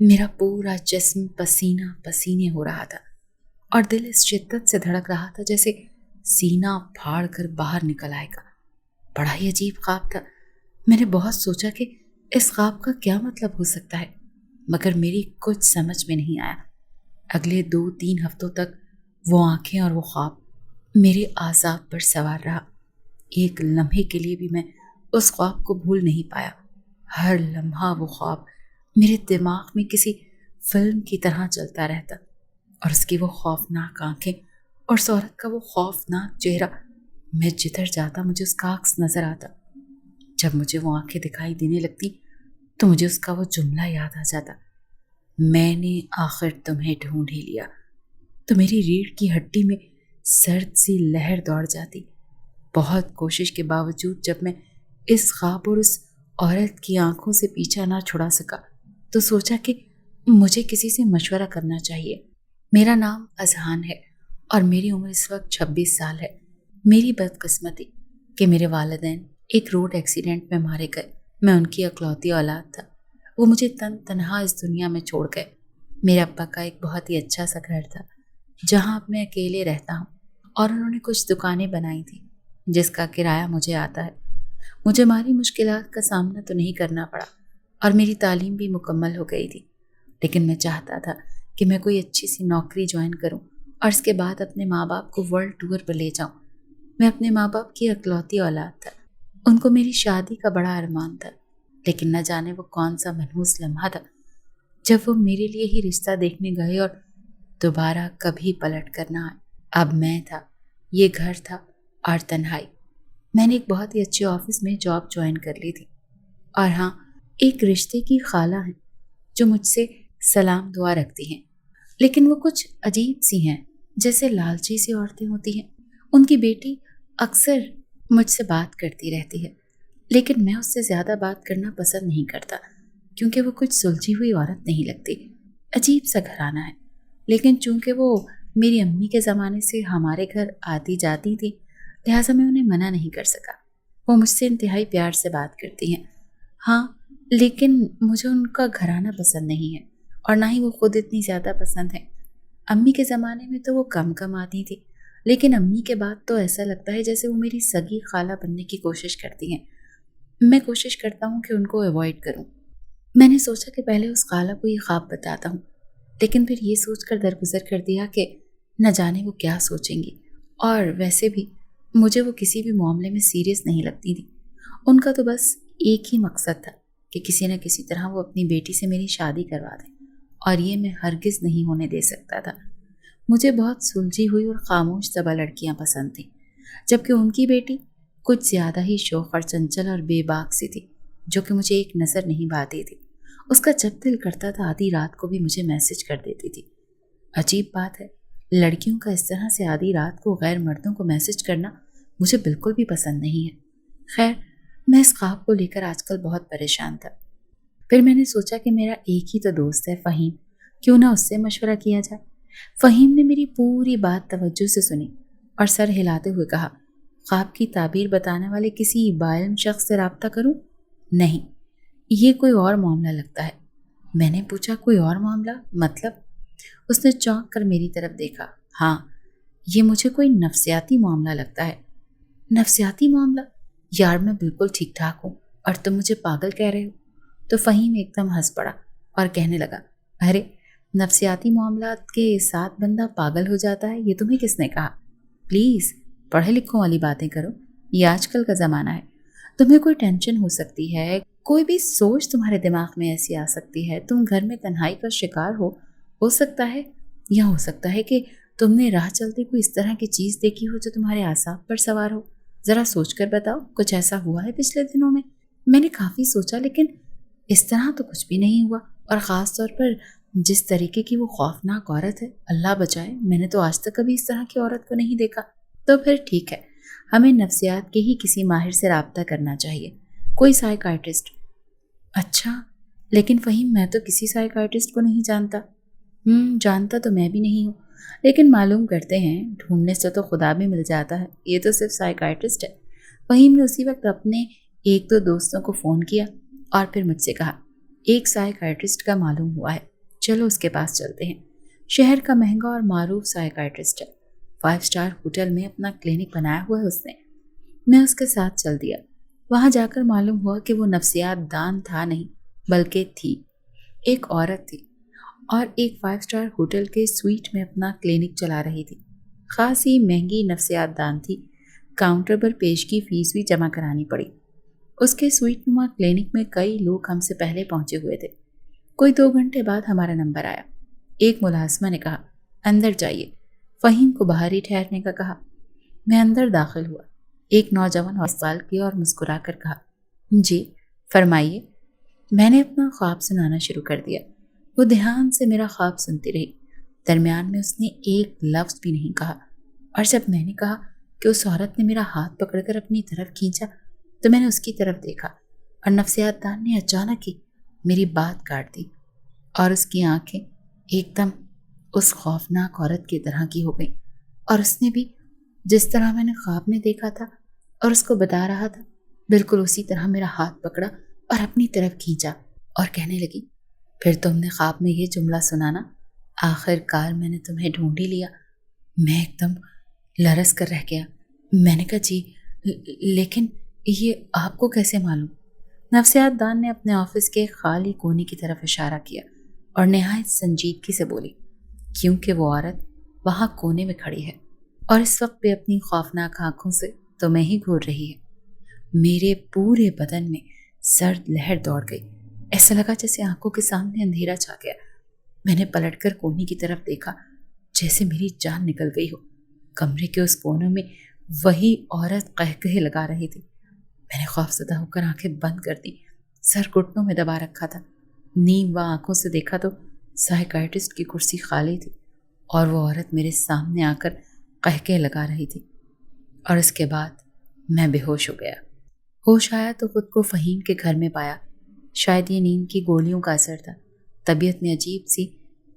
میرا پورا جسم پسینہ پسینے ہو رہا تھا اور دل اس شدت سے دھڑک رہا تھا جیسے سینہ پھاڑ کر باہر نکل آئے گا۔ بڑا ہی عجیب خواب تھا۔ میں نے بہت سوچا کہ اس خواب کا کیا مطلب ہو سکتا ہے، مگر میری کچھ سمجھ میں نہیں آیا۔ اگلے 2-3 ہفتوں تک وہ آنکھیں اور وہ خواب میرے اعصاب پر سوار رہا۔ ایک لمحے کے لیے بھی میں اس خواب کو بھول نہیں پایا۔ ہر لمحہ وہ خواب میرے دماغ میں کسی فلم کی طرح چلتا رہتا، اور اس کی وہ خوفناک آنکھیں اور اس عورت کا وہ خوفناک چہرہ، میں جدھر جاتا مجھے اس کا عکس نظر آتا۔ جب مجھے وہ آنکھیں دکھائی دینے لگتی تو مجھے اس کا وہ جملہ یاد آ جاتا، میں نے آخر تمہیں ڈھونڈ ہی لیا۔ تو میری ریڑھ کی ہڈی میں سرد سی لہر دوڑ جاتی۔ بہت کوشش کے باوجود جب میں اس خواب اور اس عورت کی آنکھوں سے پیچھا نہ چھڑا سکا تو سوچا کہ مجھے کسی سے مشورہ کرنا چاہیے۔ میرا نام اذہان ہے اور میری عمر اس وقت 26 سال ہے۔ میری بدقسمتی کہ میرے والدین ایک روڈ ایکسیڈنٹ میں مارے گئے۔ میں ان کی اکلوتی اولاد تھا۔ وہ مجھے تنہا اس دنیا میں چھوڑ گئے۔ میرے ابا کا ایک بہت ہی اچھا سا گھر تھا جہاں اب میں اکیلے رہتا ہوں، اور انہوں نے کچھ دکانیں بنائی تھیں جس کا کرایہ مجھے آتا ہے۔ مجھے مالی مشکلات کا سامنا تو نہیں کرنا پڑا اور میری تعلیم بھی مکمل ہو گئی تھی، لیکن میں چاہتا تھا کہ میں کوئی اچھی سی نوکری جوائن کروں اور اس کے بعد اپنے ماں باپ کو ورلڈ ٹور پر لے جاؤں۔ میں اپنے ماں باپ کی اکلوتی اولاد تھا۔ ان کو میری شادی کا بڑا ارمان تھا، لیکن نہ جانے وہ کون سا منحوس لمحہ تھا جب وہ میرے لیے ہی رشتہ دیکھنے گئے اور دوبارہ کبھی پلٹ کر نہ آئے۔ اب میں تھا، یہ گھر تھا اور تنہائی۔ میں نے ایک بہت ہی اچھے آفس میں جاب جوائن کر لی تھی، اور ہاں، ایک رشتے کی خالہ ہیں جو مجھ سے سلام دعا رکھتی ہیں، لیکن وہ کچھ عجیب سی ہیں، جیسے لالچی سی عورتیں ہوتی ہیں۔ ان کی بیٹی اکثر مجھ سے بات کرتی رہتی ہے، لیکن میں اس سے زیادہ بات کرنا پسند نہیں کرتا کیونکہ وہ کچھ سلجھی ہوئی عورت نہیں لگتی۔ عجیب سا گھرانہ ہے، لیکن چونکہ وہ میری امی کے زمانے سے ہمارے گھر آتی جاتی تھی، لہٰذا میں انہیں منع نہیں کر سکا۔ وہ مجھ سے انتہائی پیار سے بات کرتی ہیں، ہاں، لیکن مجھے ان کا گھرانہ پسند نہیں ہے، اور نہ ہی وہ خود اتنی زیادہ پسند ہیں۔ امی کے زمانے میں تو وہ کم آتی تھی، لیکن امی کے بعد تو ایسا لگتا ہے جیسے وہ میری سگی خالہ بننے کی کوشش کرتی ہیں۔ میں کوشش کرتا ہوں کہ ان کو ایوائڈ کروں۔ میں نے سوچا کہ پہلے اس خالہ کو یہ خواب بتاتا ہوں، لیکن پھر یہ سوچ کر درگزر کر دیا کہ نہ جانے وہ کیا سوچیں گی، اور ویسے بھی مجھے وہ کسی بھی معاملے میں سیریس نہیں لگتی تھی۔ ان کا تو بس ایک ہی مقصد تھا کہ کسی نہ کسی طرح وہ اپنی بیٹی سے میری شادی کروا دیں، اور یہ میں ہرگز نہیں ہونے دے سکتا تھا۔ مجھے بہت سلجھی ہوئی اور خاموش طبع لڑکیاں پسند تھیں، جبکہ ان کی بیٹی کچھ زیادہ ہی شوخ اور چنچل اور بے باک سی تھی، جو کہ مجھے ایک نظر نہیں بھاتی تھی۔ اس کا جب دل کرتا تھا آدھی رات کو بھی مجھے میسج کر دیتی تھی۔ عجیب بات ہے، لڑکیوں کا اس طرح سے آدھی رات کو غیر مردوں کو میسج کرنا مجھے بالکل بھی پسند نہیں ہے۔ خیر، میں اس خواب کو لے کر آج کل بہت پریشان تھا۔ پھر میں نے سوچا کہ میرا ایک ہی تو دوست ہے، فہیم، کیوں نہ اس سے مشورہ کیا جائے۔ فہیم نے میری پوری بات توجہ سے سنی اور سر ہلاتے ہوئے کہا، خواب کی تعبیر بتانے والے کسی باعلم شخص سے رابطہ کروں؟ نہیں، یہ کوئی اور معاملہ لگتا ہے۔ میں نے پوچھا، کوئی اور معاملہ مطلب؟ اس نے چونک کر میری طرف دیکھا۔ ہاں، یہ مجھے کوئی نفسیاتی معاملہ لگتا ہے۔ نفسیاتی معاملہ؟ یار، میں بالکل ٹھیک ٹھاک ہوں اور تم مجھے پاگل کہہ رہے ہو؟ تو فہیم ایک دم ہنس پڑا اور کہنے لگا، ارے، نفسیاتی معاملات کے ساتھ بندہ پاگل ہو جاتا ہے، یہ تمہیں کس نے کہا؟ پلیز پڑھے لکھوں والی باتیں کرو، یہ آج کل کا زمانہ ہے۔ تمہیں کوئی ٹینشن ہو سکتی ہے، کوئی بھی سوچ تمہارے دماغ میں ایسی آ سکتی ہے، تم گھر میں تنہائی کا شکار ہو سکتا ہے، یا ہو سکتا ہے کہ تم نے راہ چلتے کوئی اس طرح کی چیز دیکھی ہو جو تمہارے اعصاب پر سوار ہو۔ ذرا سوچ کر بتاؤ، کچھ ایسا ہوا ہے پچھلے دنوں میں؟ میں نے کافی سوچا، لیکن اس طرح تو کچھ بھی نہیں ہوا، اور خاص طور پر جس طریقے کی وہ خوفناک عورت ہے، اللہ بچائے، میں نے تو آج تک کبھی اس طرح کی عورت کو نہیں دیکھا۔ تو پھر ٹھیک ہے، ہمیں نفسیات کے ہی کسی ماہر سے رابطہ کرنا چاہیے، کوئی سائیکائٹرسٹ۔ اچھا، لیکن فہیم، میں تو کسی سائیکائٹرسٹ کو نہیں جانتا۔ جانتا تو میں بھی نہیں ہوں، لیکن معلوم کرتے ہیں، ڈھونڈنے سے تو خدا بھی مل جاتا ہے، یہ تو صرف سائیکائٹرسٹ ہے۔ فہیم نے اسی وقت اپنے 1-2 دوستوں کو فون کیا اور پھر مجھ سے کہا، ایک سائیکائٹرسٹ کا معلوم ہوا ہے، چلو اس کے پاس چلتے ہیں۔ شہر کا مہنگا اور معروف سائیکائٹرسٹ ہے، 5 اسٹار ہوٹل میں اپنا کلینک بنایا ہوا ہے اس نے۔ میں اس کے ساتھ چل دیا۔ وہاں جا کر معلوم ہوا کہ وہ نفسیات دان تھا نہیں بلکہ تھی، ایک عورت تھی اور ایک 5 اسٹار ہوٹل کے سویٹ میں اپنا کلینک چلا رہی تھی۔ خاصی مہنگی نفسیات دان تھی، کاؤنٹر پر پیشگی فیس بھی جمع کرانی پڑی۔ اس کے سویٹ نما کلینک میں کئی لوگ ہم سے پہلے پہنچے ہوئے تھے۔ کوئی 2 گھنٹے بعد ہمارا نمبر آیا۔ ایک ملازمہ نے کہا اندر جائیے، فہیم کو باہر ہی ٹھہرنے کا کہا۔ میں اندر داخل ہوا۔ ایک نوجوان ہسپتال کیا اور مسکرا کر کہا جی فرمائیے۔ میں نے اپنا خواب سنانا شروع کر دیا۔ وہ دھیان سے میرا خواب سنتی رہی۔ درمیان میں اس نے ایک لفظ بھی نہیں کہا، اور جب میں نے کہا کہ اس عورت نے میرا ہاتھ پکڑ کر اپنی طرف کھینچا تو میں نے اس کی طرف دیکھا اور نفسیات دان نے اچانک ہی میری بات کاٹ دی اور اس کی آنکھیں ایک دم اس خوفناک عورت کی طرح کی ہو گئیں، اور اس نے بھی جس طرح میں نے خواب میں دیکھا تھا اور اس کو بتا رہا تھا بالکل اسی طرح میرا ہاتھ پکڑا اور اپنی طرف کھینچا اور کہنے لگی پھر تم نے خواب میں یہ جملہ سنا نا، آخر کار میں نے تمہیں ڈھونڈ ہی لیا۔ میں ایک دم لرز کر رہ گیا۔ میں نے کہا جی لیکن یہ آپ کو کیسے معلوم؟ نفسیات دان نے اپنے آفس کے خالی کونے کی طرف اشارہ کیا اور نہایت سنجیدگی سے بولی کیونکہ وہ عورت وہاں کونے میں کھڑی ہے اور اس وقت بھی اپنی خوفناک آنکھوں سے تمہیں ہی گھور رہی ہے۔ میرے پورے بدن میں سرد لہر دوڑ گئی، ایسا لگا جیسے آنکھوں کے سامنے اندھیرا چھا گیا۔ میں نے پلٹ کر کونے کی طرف دیکھا جیسے میری جان نکل گئی ہو۔ کمرے کے اس کونے میں وہی عورت قہقہے لگا رہی تھی۔ میں نے خوفزدہ ہو کر آنکھیں بند کر دی، سر گھٹنوں میں دبا رکھا تھا۔ نیم آنکھوں سے دیکھا تو سائیکائٹرسٹ کی کرسی خالی تھی اور وہ عورت میرے سامنے آ کر قہقہے لگا رہی تھی، اور اس کے بعد میں بے ہوش ہو گیا۔ ہوش آیا تو خود کو فہیم کے گھر میں پایا۔ شاید یہ نیند کی گولیوں کا اثر تھا، طبیعت میں عجیب سی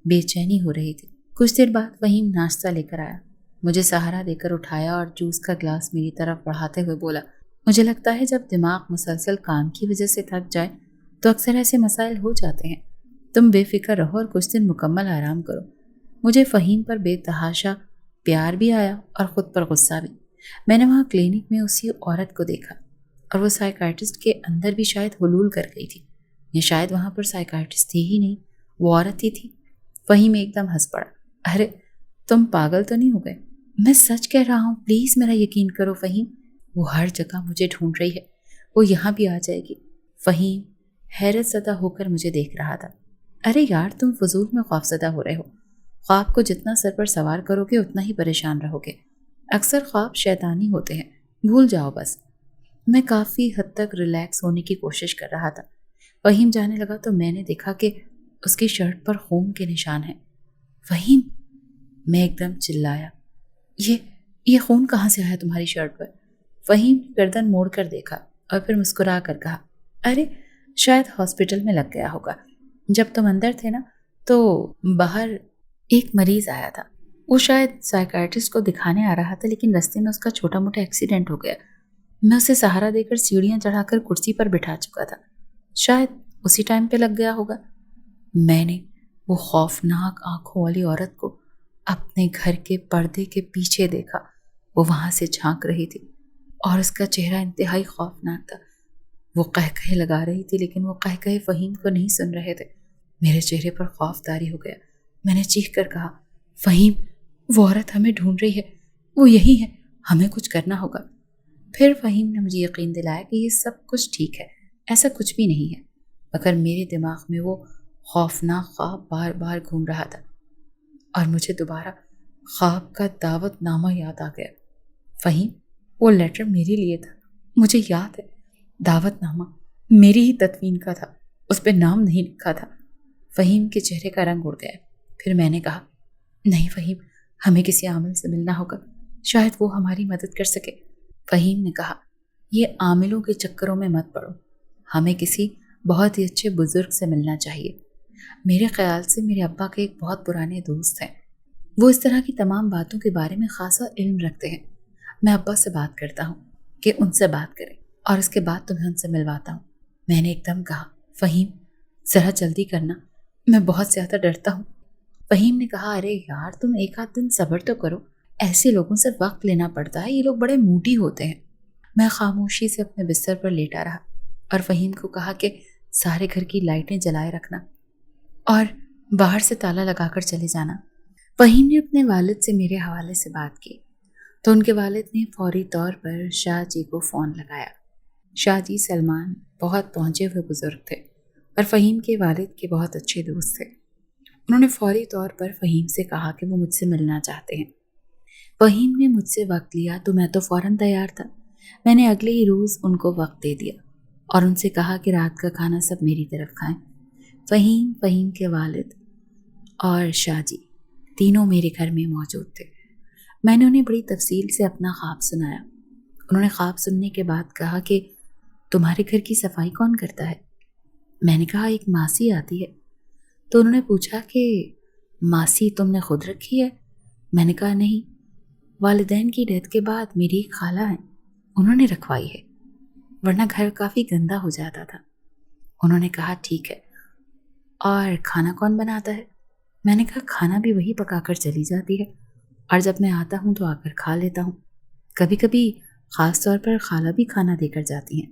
بے چینی ہو رہی تھی۔ کچھ دیر بعد فہیم ناشتہ لے کر آیا، مجھے سہارا دے کر اٹھایا اور جوس کا گلاس میری طرف بڑھاتے ہوئے بولا مجھے لگتا ہے جب دماغ مسلسل کام کی وجہ سے تھک جائے تو اکثر ایسے مسائل ہو جاتے ہیں۔ تم بے فکر رہو اور کچھ دن مکمل آرام کرو۔ مجھے فہیم پر بے تحاشا پیار بھی آیا اور خود پر غصہ بھی۔ میں نے وہاں کلینک میں اسی عورت کو دیکھا اور وہ سائیکائٹرسٹ کے اندر بھی شاید حلول کر گئی تھی، یا شاید وہاں پر سائیکائٹرسٹ تھی ہی نہیں، وہ عورت ہی تھی۔ فہیم ایک دم ہنس پڑا۔ ارے تم پاگل تو نہیں ہو گئے؟ میں سچ کہہ رہا ہوں، پلیز میرا یقین کرو فہیم۔ وہ ہر جگہ مجھے ڈھونڈ رہی ہے، وہ یہاں بھی آ جائے گی۔ فہیم حیرت زدہ ہو کر مجھے دیکھ رہا تھا۔ ارے یار تم فضول میں خوفزدہ ہو رہے ہو، خواب کو جتنا سر پر سوار کرو گے اتنا ہی پریشان رہو گے۔ اکثر خواب شیطانی ہوتے ہیں، بھول جاؤ بس۔ میں کافی حد تک ریلیکس ہونے کی کوشش کر رہا تھا۔ فہیم جانے لگا تو میں نے دیکھا کہ اس کی شرٹ پر خون کے نشان ہیں۔ فہیم، میں ایک دم چلایا، یہ خون کہاں سے آیا تمہاری شرٹ پر؟ فہیم نے گردن موڑ کر دیکھا اور پھر مسکرا کر کہا ارے شاید ہاسپٹل میں لگ گیا ہوگا، جب تم اندر تھے نا تو باہر ایک مریض آیا تھا، وہ شاید سائیکائٹرسٹ کو دکھانے آ رہا تھا لیکن رستے میں اس کا چھوٹا موٹا ایکسیڈنٹ ہو گیا۔ میں اسے سہارا دے کر سیڑھیاں چڑھا کر کرسی پر بٹھا چکا تھا، شاید اسی ٹائم پہ لگ گیا ہوگا۔ میں نے وہ خوفناک آنکھوں والی عورت کو اپنے گھر کے پردے کے پیچھے دیکھا، وہ وہاں سے جھانک رہی تھی اور اس کا چہرہ انتہائی خوفناک تھا۔ وہ قہقہے لگا رہی تھی لیکن وہ قہقہے فہیم کو نہیں سن رہے تھے۔ میرے چہرے پر خوف طاری ہو گیا۔ میں نے چیخ کر کہا فہیم، وہ عورت ہمیں ڈھونڈ رہی ہے، وہ یہی ہے، ہمیں کچھ کرنا ہوگا۔ پھر فہیم نے مجھے یقین دلایا کہ یہ سب کچھ ٹھیک ہے، ایسا کچھ بھی نہیں ہے، مگر میرے دماغ میں وہ خوفناک خواب بار بار گھوم رہا تھا اور مجھے دوبارہ خواب کا دعوت نامہ یاد آ گیا۔ فہیم، وہ لیٹر میرے لیے تھا، مجھے یاد ہے، دعوت نامہ میری ہی تدوین کا تھا، اس پہ نام نہیں لکھا تھا۔ فہیم کے چہرے کا رنگ اڑ گیا۔ پھر میں نے کہا نہیں فہیم، ہمیں کسی عامل سے ملنا ہوگا، شاید وہ ہماری مدد کر سکے۔ فہیم نے کہا یہ عاملوں کے چکروں میں مت پڑو، ہمیں کسی بہت ہی اچھے بزرگ سے ملنا چاہیے۔ میرے خیال سے میرے ابا کے ایک بہت پرانے دوست ہیں، وہ اس طرح کی تمام باتوں کے بارے میں خاصا علم رکھتے ہیں۔ میں ابا سے بات کرتا ہوں کہ ان سے بات کریں اور اس کے بعد تمہیں ان سے ملواتا ہوں۔ میں نے ایک دم کہا فہیم، ذرا جلدی کرنا، میں بہت زیادہ ڈرتا ہوں۔ فہیم نے کہا، ارے یار تم ایک آدھ دن صبر تو کرو، ایسے لوگوں سے وقت لینا پڑتا ہے، یہ لوگ بڑے موڈی ہوتے ہیں۔ میں خاموشی سے اپنے بستر پر لیٹا رہا اور فہیم کو کہا کہ سارے گھر کی لائٹیں جلائے رکھنا اور باہر سے تالا لگا کر چلے جانا۔ فہیم نے اپنے والد سے میرے حوالے سے بات کی تو ان کے والد نے فوری طور پر شاہ جی کو فون لگایا۔ شاہ جی سلمان بہت پہنچے ہوئے بزرگ تھے اور فہیم کے والد کے بہت اچھے دوست تھے۔ انہوں نے فوری طور پر فہیم سے کہا کہ وہ مجھ سے ملنا چاہتے ہیں۔ فہیم نے مجھ سے وقت لیا تو میں تو فوراً تیار تھا۔ میں نے اگلے ہی روز ان کو وقت دے دیا اور ان سے کہا کہ رات کا کھانا سب میری طرف کھائیں۔ فہیم کے والد اور شاہ جی تینوں میرے گھر میں موجود تھے۔ میں نے انہیں بڑی تفصیل سے اپنا خواب سنایا۔ انہوں نے خواب سننے کے بعد کہا کہ تمہارے گھر کی صفائی کون کرتا ہے؟ میں نے کہا ایک ماسی آتی ہے۔ تو انہوں نے پوچھا کہ ماسی تم نے خود رکھی ہے؟ میں نے کہا نہیں، والدین کی ڈیتھ کے بعد میری ایک خالہ ہیں، انہوں نے رکھوائی ہے، ورنہ گھر کافی گندا ہو جاتا تھا۔ انہوں نے کہا ٹھیک ہے، اور کھانا کون بناتا ہے؟ میں نے کہا کھانا بھی وہی پکا کر چلی جاتی ہے اور جب میں آتا ہوں تو آ کر کھا لیتا ہوں، کبھی کبھی خاص طور پر خالہ بھی کھانا دے کر جاتی ہیں۔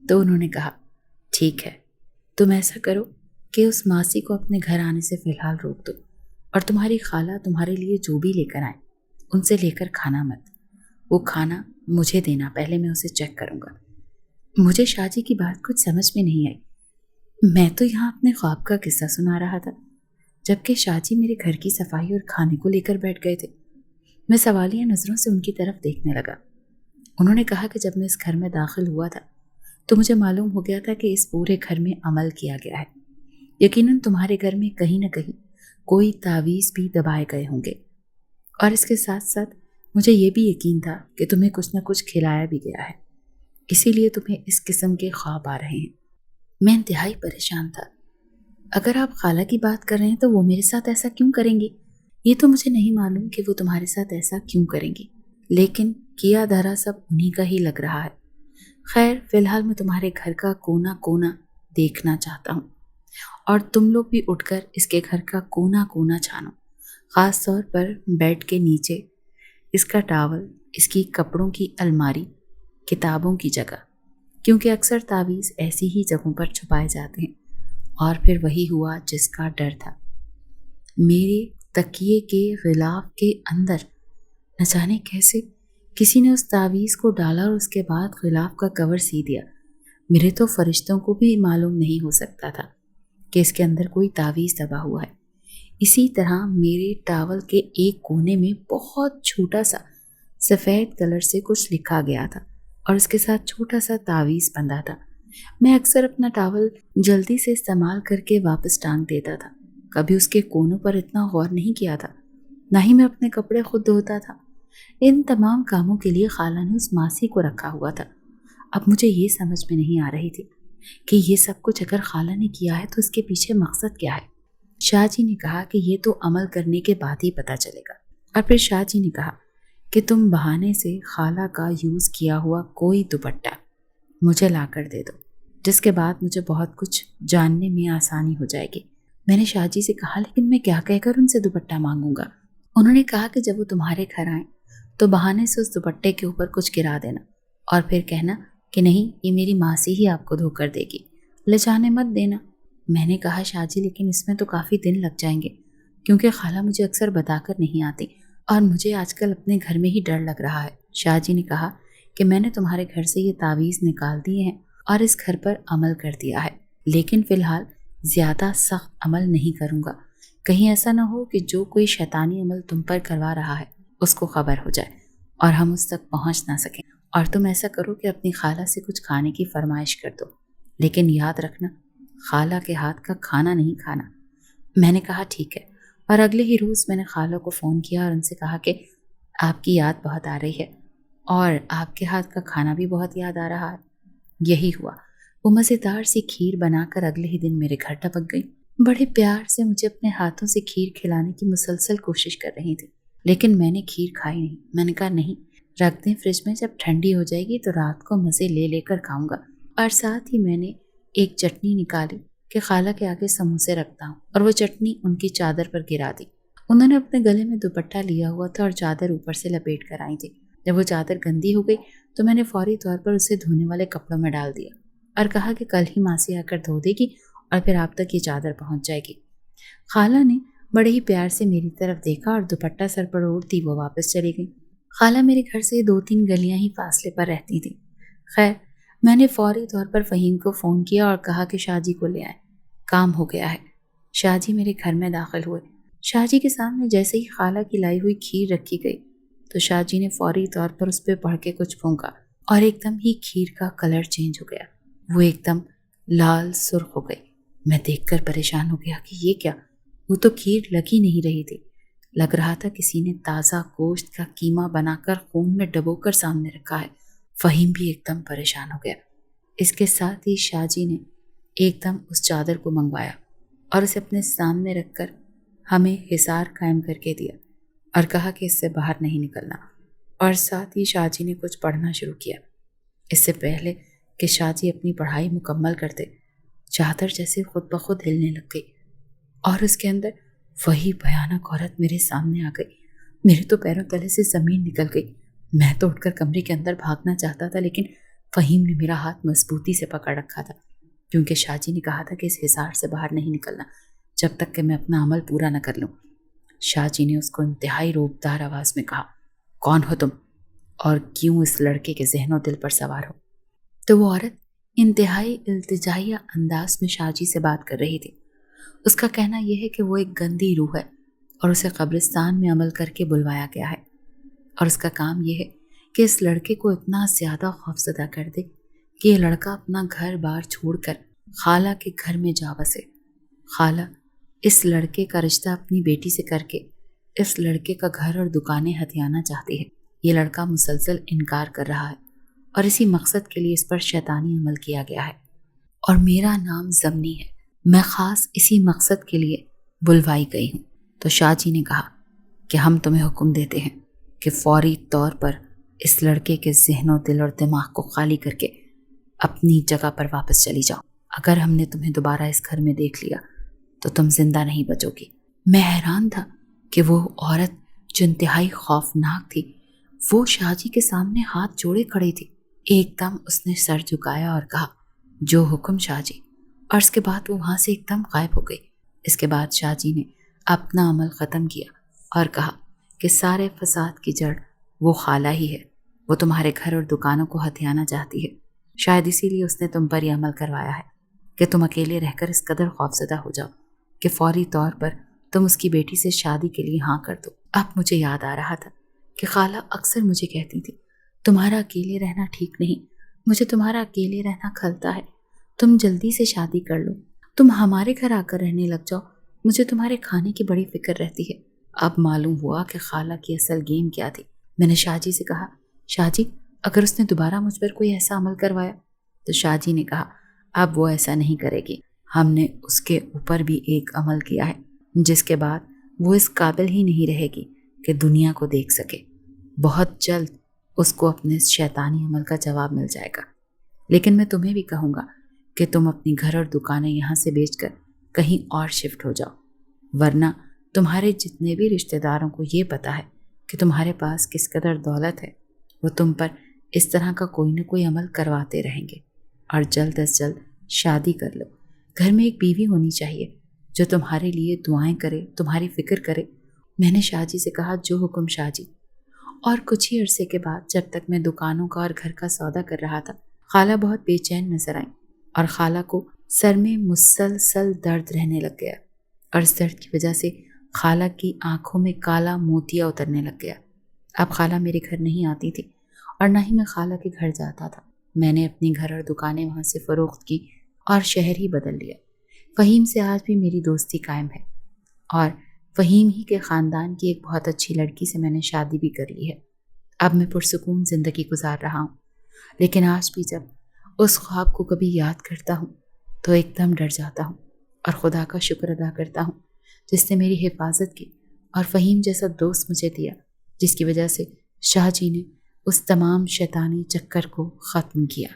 تو انہوں نے کہا ٹھیک ہے، تم ایسا کرو کہ اس ماسی کو اپنے گھر آنے سے فی الحال روک دو اور تمہاری خالہ تمہارے لیے جو بھی لے کر آئیں ان سے لے کر کھانا مت، وہ کھانا مجھے دینا، پہلے میں اسے چیک کروں گا۔ مجھے شاہ جی کی بات کچھ سمجھ میں نہیں آئی۔ میں تو یہاں اپنے خواب کا قصہ سنا رہا تھا جبکہ شاہ جی میرے گھر کی صفائی اور کھانے کو لے کر بیٹھ گئے تھے۔ میں سوالیہ نظروں سے ان کی طرف دیکھنے لگا۔ انہوں نے کہا کہ جب میں اس گھر میں داخل ہوا تھا تو مجھے معلوم ہو گیا تھا کہ اس پورے گھر میں عمل کیا گیا ہے، یقیناً تمہارے گھر میں کہیں نہ کہیں کوئی تعویذ بھی دبائے گئے ہوں گے، اور اس کے ساتھ ساتھ مجھے یہ بھی یقین تھا کہ تمہیں کچھ نہ کچھ کھلایا بھی گیا ہے، اسی لیے تمہیں اس قسم کے خواب آ رہے ہیں۔ میں انتہائی پریشان تھا۔ اگر آپ خالہ کی بات کر رہے ہیں تو وہ میرے ساتھ ایسا کیوں کریں گی؟ یہ تو مجھے نہیں معلوم کہ وہ تمہارے ساتھ ایسا کیوں کریں گی، لیکن کیا دھرا سب انہی کا ہی لگ رہا ہے۔ خیر، فی الحال میں تمہارے گھر کا کونا کونا دیکھنا چاہتا ہوں اور تم لوگ بھی اٹھ کر اس کے گھر کا کونا کونا چھانو، خاص طور پر بیڈ کے نیچے، اس کا ٹاول، اس کی کپڑوں کی الماری، کتابوں کی جگہ، کیونکہ اکثر تعویذ ایسی ہی جگہوں پر چھپائے جاتے ہیں۔ اور پھر وہی ہوا جس کا ڈر تھا۔ میرے تکیے کے غلاف کے اندر نہ جانے کیسے کسی نے اس تعویذ کو ڈالا اور اس کے بعد غلاف کا کور سی دیا۔ میرے تو فرشتوں کو بھی معلوم نہیں ہو سکتا تھا کہ اس کے اندر کوئی تعویذ دبا ہوا ہے۔ اسی طرح میرے ٹاول کے ایک کونے میں بہت چھوٹا سا سفید کلر سے کچھ لکھا گیا تھا اور اس کے ساتھ چھوٹا سا تعویذ بندھا تھا۔ میں اکثر اپنا ٹاول جلدی سے استعمال کر کے واپس ٹانگ دیتا تھا، کبھی اس کے کونوں پر اتنا غور نہیں کیا تھا، نہ ہی میں اپنے کپڑے خود دھوتا تھا۔ ان تمام کاموں کے لیے خالہ نے اس ماسی کو رکھا ہوا تھا۔ اب مجھے یہ سمجھ میں نہیں آ رہی تھی کہ یہ سب کچھ اگر خالہ نے کیا ہے تو اس کے پیچھے مقصد کیا ہے۔ شاہ جی نے کہا کہ یہ تو عمل کرنے کے بعد ہی پتہ چلے گا، اور پھر شاہ جی نے کہا کہ تم بہانے سے خالہ کا یوز کیا ہوا کوئی دوپٹہ مجھے لا کر دے دو، جس کے بعد مجھے بہت کچھ جاننے میں آسانی ہو جائے گی۔ میں نے شاہ جی سے کہا لیکن میں کیا کہہ کر ان سے دوپٹہ مانگوں گا؟ انہوں نے کہا کہ جب وہ تمہارے گھر آئیں تو بہانے سے اس دوپٹے کے اوپر کچھ گرا دینا اور پھر کہنا کہ نہیں، یہ میری ماسی ہی آپ کو دھو کر دے گی، لے جانے مت دینا۔ میں نے کہا شاہ جی لیکن اس میں تو کافی دن لگ جائیں گے، کیونکہ خالہ مجھے اکثر بتا کر نہیں آتی اور مجھے آج کل اپنے گھر میں ہی ڈر لگ رہا ہے۔ شاہ جی نے کہا کہ میں نے تمہارے گھر سے یہ تعویذ نکال دیے ہیں اور اس گھر پر عمل کر دیا ہے، لیکن فی الحال زیادہ سخت عمل نہیں کروں گا، کہیں ایسا نہ ہو کہ جو کوئی شیطانی عمل تم پر کروا رہا ہے اس کو خبر ہو جائے اور ہم اس تک پہنچ نہ سکیں۔ اور تم ایسا کرو کہ اپنی خالہ سے کچھ کھانے کی فرمائش کر دو، لیکن یاد رکھنا خالہ کے ہاتھ کا کھانا نہیں کھانا۔ میں نے کہا ٹھیک ہے، اور اگلے ہی روز میں نے خالہ کو فون کیا اور ان سے کہا کہ آپ کی یاد بہت آ رہی ہے اور آپ کے ہاتھ کا کھانا بھی بہت یاد آ رہا ہے۔ یہی ہوا، وہ مزیدار سی کھیر بنا کر اگلے ہی دن میرے گھر ٹپک گئی۔ بڑے پیار سے مجھے اپنے ہاتھوں سے کھیر کھلانے کی مسلسل کوشش کر رہی تھی، لیکن میں نے کھیر کھائی نہیں۔ میں نے کہا نہیں، رکھ دیں فریج میں، جب ٹھنڈی ہو جائے گی تو رات کو مزے لے لے کر کھاؤں گا۔ اور ساتھ ہی میں نے ایک چٹنی نکالی کہ خالہ کے آگے سموسے رکھتا ہوں اور وہ چٹنی ان کی چادر پر گرا دی۔ انہوں نے اپنے گلے میں دوپٹہ لیا ہوا تھا اور چادر اوپر سے لپیٹ کر آئی تھی۔ جب وہ چادر گندی ہو گئی تو میں نے فوری طور پر اسے دھونے والے کپڑوں میں ڈال دیا اور کہا کہ کل ہی ماسی آ کر دھو دے گی اور پھر آپ تک یہ چادر پہنچ جائے گی۔ خالہ نے بڑے ہی پیار سے میری طرف دیکھا اور دوپٹہ سر پر اوڑھتی وہ واپس چلی گئی۔ خالہ میرے گھر سے 2-3 گلیاں ہی فاصلے پر رہتی تھی۔ خیر، میں نے فوری طور پر فہیم کو فون کیا اور کہا کہ شاہ جی کو لے آئے، کام ہو گیا ہے۔ شاہ جی میرے گھر میں داخل ہوئے۔ شاہ جی کے سامنے جیسے ہی خالہ کی لائی ہوئی کھیر رکھی گئی تو شاہ جی نے فوری طور پر اس پہ پڑھ کے کچھ پھونکا اور ایک دم ہی کھیر کا کلر چینج ہو گیا، وہ ایک دم لال سرخ ہو گئی۔ میں دیکھ کر پریشان ہو گیا کہ یہ کیا؟ وہ تو کھیر لگ ہی نہیں رہی تھی، لگ رہا تھا کسی نے تازہ گوشت کا کیما بنا کر خون میں ڈبو کر سامنے رکھا ہے۔ فہیم بھی ایک دم پریشان ہو گیا۔ اس کے ساتھ ہی شاہ جی نے ایک دم اس چادر کو منگوایا اور اسے اپنے سامنے رکھ کر ہمیں حصار قائم کر کے دیا اور کہا کہ اس سے باہر نہیں نکلنا، اور ساتھ ہی شاہ جی نے کچھ پڑھنا شروع کیا۔ اس سے پہلے کہ شاہ جی اپنی پڑھائی مکمل کرتے، چادر جیسے خود بخود ہلنے لگ گئی اور اس کے اندر وہی بھیانک عورت میرے سامنے آ گئی۔ میرے تو پیروں تلے سے زمین نکل گئی۔ میں تو اٹھ کر کمرے کے اندر بھاگنا چاہتا تھا، لیکن فہیم نے میرا ہاتھ مضبوطی سے پکڑ رکھا تھا، کیونکہ شاہ جی نے کہا تھا کہ اس حصار سے باہر نہیں نکلنا جب تک کہ میں اپنا عمل پورا نہ کر لوں۔ شاہ جی نے اس کو انتہائی روبدار آواز میں کہا، کون ہو تم اور کیوں اس لڑکے کے ذہن و دل پر سوار ہو؟ تو وہ عورت انتہائی التجائیہ انداز میں شاہ جی سے بات کر رہی تھی۔ اس کا کہنا یہ ہے کہ وہ ایک گندی روح ہے اور اسے قبرستان میں عمل کر کے بلوایا گیا ہے، اور اس کا کام یہ ہے کہ اس لڑکے کو اتنا زیادہ خوفزدہ کر دے کہ یہ لڑکا اپنا گھر بار چھوڑ کر خالہ کے گھر میں جا بسے۔ خالہ اس لڑکے کا رشتہ اپنی بیٹی سے کر کے اس لڑکے کا گھر اور دکانیں ہتھیانا چاہتی ہے۔ یہ لڑکا مسلسل انکار کر رہا ہے اور اسی مقصد کے لیے اس پر شیطانی عمل کیا گیا ہے، اور میرا نام زمنی ہے، میں خاص اسی مقصد کے لیے بلوائی گئی ہوں۔ تو شاہ جی نے کہا کہ ہم تمہیں حکم دیتے ہیں کہ فوری طور پر اس لڑکے کے ذہن و دل اور دماغ کو خالی کر کے اپنی جگہ پر واپس چلی جاؤ۔ اگر ہم نے تمہیں دوبارہ اس گھر میں دیکھ لیا تو تم زندہ نہیں بچو گی۔ میں حیران تھا کہ وہ عورت جو انتہائی خوفناک تھی وہ شاہ جی کے سامنے ہاتھ جوڑے کھڑی تھی۔ ایک دم اس نے سر جھکایا اور کہا، جو حکم شاہ جی، اور اس کے بعد وہ وہاں سے ایک دم غائب ہو گئی۔ اس کے بعد شاہ جی نے اپنا عمل ختم کیا اور کہا کہ سارے فساد کی جڑ وہ خالہ ہی ہے، وہ تمہارے گھر اور دکانوں کو ہتھیانا چاہتی ہے، شاید اسی لیے اس نے تم پر یہ عمل کروایا ہے کہ تم اکیلے رہ کر اس قدر خوفزدہ ہو جاؤ کہ فوری طور پر تم اس کی بیٹی سے شادی کے لیے ہاں کر دو۔ اب مجھے یاد آ رہا تھا کہ خالہ اکثر مجھے کہتی تھی، تمہارا اکیلے رہنا ٹھیک نہیں، مجھے تمہارا اکیلے رہنا کھلتا ہے، تم جلدی سے شادی کر لو، تم ہمارے گھر آ کر رہنے لگ جاؤ، مجھے تمہارے کھانے کی بڑی فکر رہتی ہے۔ اب معلوم ہوا کہ خالہ کی اصل گیم کیا تھی۔ میں نے شاہ جی سے کہا، شاہ جی اگر اس نے دوبارہ مجھ پر کوئی ایسا عمل کروایا؟ تو شاہ جی نے کہا، اب وہ ایسا نہیں کرے گی، ہم نے اس کے اوپر بھی ایک عمل کیا ہے جس کے بعد وہ اس قابل ہی نہیں رہے گی کہ دنیا کو دیکھ سکے۔ بہت جلد اس کو اپنے شیطانی عمل کا جواب مل جائے گا، لیکن میں تمہیں بھی کہوں گا کہ تم اپنی گھر اور دکانیں یہاں سے بیچ کر کہیں اور شفٹ ہو جاؤ، ورنہ تمہارے جتنے بھی رشتہ داروں کو یہ پتا ہے کہ تمہارے پاس کس قدر دولت ہے، وہ تم پر اس طرح کا کوئی نہ کوئی عمل کرواتے رہیں گے، اور جلد از جلد شادی کر لو۔ گھر میں ایک بیوی ہونی چاہیے جو تمہارے لیے دعائیں کرے، تمہاری فکر کرے۔ میں نے شاہ جی سے کہا، جو حکم شاہ جی۔ اور کچھ ہی عرصے کے بعد جب تک میں دکانوں کا اور گھر کا سودا کر رہا تھا، خالہ بہت بے چین نظر آئیں اور خالہ کو سر میں مسلسل درد رہنے لگ گیا، اور اس درد کی وجہ سے خالہ کی آنکھوں میں کالا موتیا اترنے لگ گیا۔ اب خالہ میرے گھر نہیں آتی تھی اور نہ ہی میں خالہ کے گھر جاتا تھا۔ میں نے اپنی گھر اور دکانیں وہاں سے فروخت کی اور شہر ہی بدل لیا۔ فہیم سے آج بھی میری دوستی قائم ہے، اور فہیم ہی کے خاندان کی ایک بہت اچھی لڑکی سے میں نے شادی بھی کر لی ہے۔ اب میں پرسکون زندگی گزار رہا ہوں، لیکن آج بھی جب اس خواب کو کبھی یاد کرتا ہوں تو ایک دم ڈر جاتا ہوں اور خدا کا شکر ادا کرتا ہوں جس نے میری حفاظت کی اور فہیم جیسا دوست مجھے دیا، جس کی وجہ سے شاہ جی نے اس تمام شیطانی چکر کو ختم کیا۔